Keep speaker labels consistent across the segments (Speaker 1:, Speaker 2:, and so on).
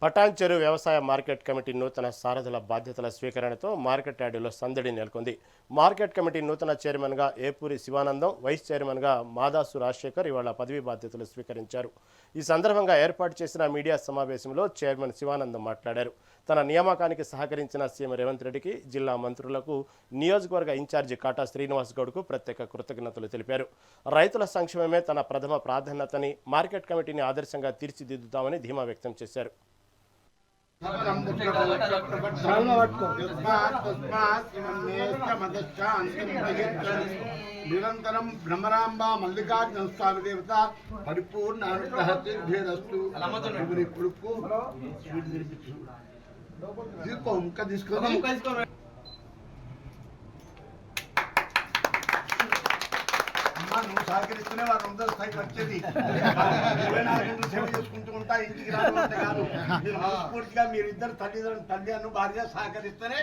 Speaker 1: పటాన్చెరు వ్యవసాయ market committee నూతన సారథుల బాధ్యతల స్వీకరణతో మార్కెట్ యార్డులో సందడి నెలకొంది. మార్కెట్ కమిటీ నూతన చైర్మన్గా ఏపూరి శివానందం, వైస్ చైర్మన్గా మాదాసు రాజశేఖర్ ఇవాళ పదవీ బాధ్యతలు స్వీకరించారు. ఈ సందర్భంగా ఏర్పాటు చేసిన మీడియా సమావేశంలో చైర్మన్ శివానందం మాట్లాడారు. తన నియామకానికి సహకరించిన సీఎం రేవంత్ రెడ్డికి, జిల్లా మంత్రులకు, నియోజకవర్గ ఇన్ఛార్జి కాటా శ్రీనివాస్ గౌడ్కు ప్రత్యేక కృతజ్ఞతలు తెలిపారు. రైతుల సంక్షేమమే తన ప్రథమ ప్రాధాన్యతని, మార్కెట్ కమిటీని ఆదర్శంగా తీర్చిదిద్దుతామని ధీమా వ్యక్తం చేశారు.
Speaker 2: నిరంతరం బ్రహ్మరాంబ మల్లికార్జున స్వామి దేవత పరిపూర్ణ అనుగ్రహ సిద్ధిరస్తు. కొడుకు తీసుకో నువ్వు సహకరిస్తూనే వారు అందరూ స్థాయికి వచ్చేది. 24 గంటలు సేవ చేసుకుంటూ ఉంటా, ఇంటికి రావాలంటే కాదు. మీరు మనస్ఫూర్తిగా మీరిద్దరు తల్లి అను భార్య సహకరిస్తేనే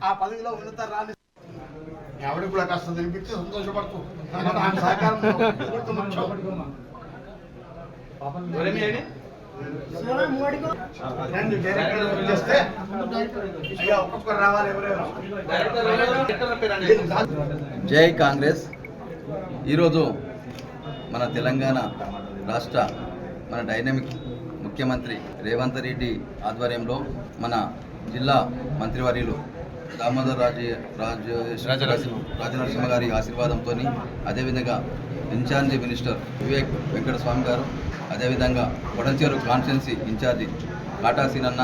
Speaker 2: ఆ పదవిలో ఉన్నత రాని ఎవరికి కూడా కష్టం తినిపించి సంతోషపడుతూ సహకారం ఒక్కొక్కరు రావాలి. ఎవరెవరు
Speaker 3: జై కాంగ్రెస్. ఈరోజు మన తెలంగాణ రాష్ట్ర మన డైనమిక్ ముఖ్యమంత్రి రేవంత్ రెడ్డి ఆధ్వర్యంలో మన జిల్లా మంత్రివర్యులు దామోదర్ రాజనరసింహ గారి ఆశీర్వాదంతో, అదేవిధంగా ఇన్ఛార్జి మినిస్టర్ వివేక్ వెంకటస్వామి గారు, అదేవిధంగా కొడంచేరు కాన్స్టిట్యున్సీ ఇన్ఛార్జి కాటా సీనన్న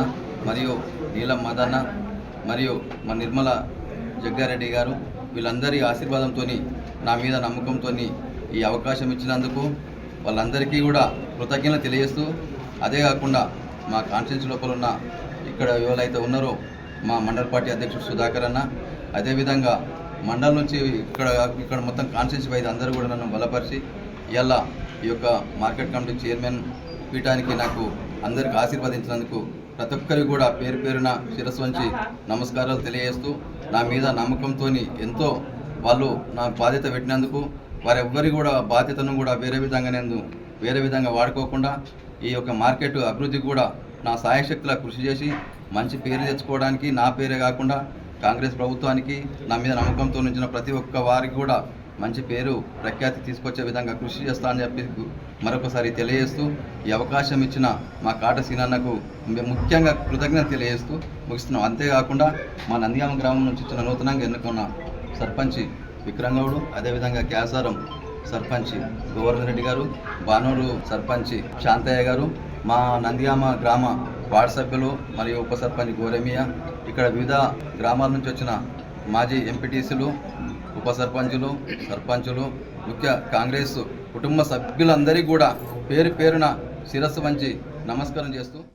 Speaker 3: మరియు నీలం మదన్న మరియు మన నిర్మల జగ్గారెడ్డి గారు, వీళ్ళందరి ఆశీర్వాదంతో, నా మీద నమ్మకంతో ఈ అవకాశం ఇచ్చినందుకు వాళ్ళందరికీ కూడా కృతజ్ఞతలు తెలియజేస్తూ, అదే కాకుండా మా కాన్స్టిట్యున్సీ లోపల ఉన్న ఇక్కడ ఎవరైతే ఉన్నారో మా మండల పార్టీ అధ్యక్షుడు సుధాకర్ అన్న, అదేవిధంగా మండలం నుంచి ఇక్కడ మొత్తం కాన్స్టిట్యున్సీ వైద్య అందరూ కూడా నన్ను బలపరిచి ఇవాళ ఈ యొక్క మార్కెట్ కమిటీ చైర్మన్ పీఠానికి నాకు అందరికి ఆశీర్వదించినందుకు ప్రతి ఒక్కరికి కూడా పేరు పేరున శిరస్సు వంచి నమస్కారాలు తెలియజేస్తూ, నా మీద నమ్మకంతో ఎంతో వాళ్ళు నా బాధ్యత పెట్టినందుకు వారెవ్వరి కూడా బాధ్యతను కూడా వేరే విధంగా వాడుకోకుండా ఈ యొక్క మార్కెట్ అభివృద్ధికి కూడా నా సాయశక్తులా కృషి చేసి మంచి పేరు తెచ్చుకోవడానికి, నా పేరే కాకుండా కాంగ్రెస్ ప్రభుత్వానికి నా మీద నమ్మకంతో ఉంచిన ప్రతి ఒక్క వారికి కూడా మంచి పేరు ప్రఖ్యాతి తీసుకొచ్చే విధంగా కృషి చేస్తా అని చెప్పి మరొకసారి తెలియజేస్తూ, ఈ అవకాశం ఇచ్చిన మా కాట సీనన్నకు ముఖ్యంగా కృతజ్ఞత తెలియజేస్తూ ముగిస్తున్నాం. అంతేకాకుండా మా నందిగామ గ్రామం నుంచి ఇచ్చిన నూతనంగా ఎన్నుకున్న సర్పంచి విక్రంగౌడు, అదేవిధంగా క్యాసారం సర్పంచి గోవర్ధన్ రెడ్డి గారు, బానూరు సర్పంచి శాంతయ్య గారు, మా నందిగామ గ్రామ వార్డు సభ్యులు మరియు ఉప సర్పంచ్ గోరెమియా, ఇక్కడ వివిధ గ్రామాల నుంచి వచ్చిన మాజీ ఎంపీటీసీలు, ఉప సర్పంచులు, సర్పంచులు, ముఖ్య కాంగ్రెస్ కుటుంబ సభ్యులందరికీ కూడా పేరు పేరున శిరస్సు వంచి నమస్కారం చేస్తూ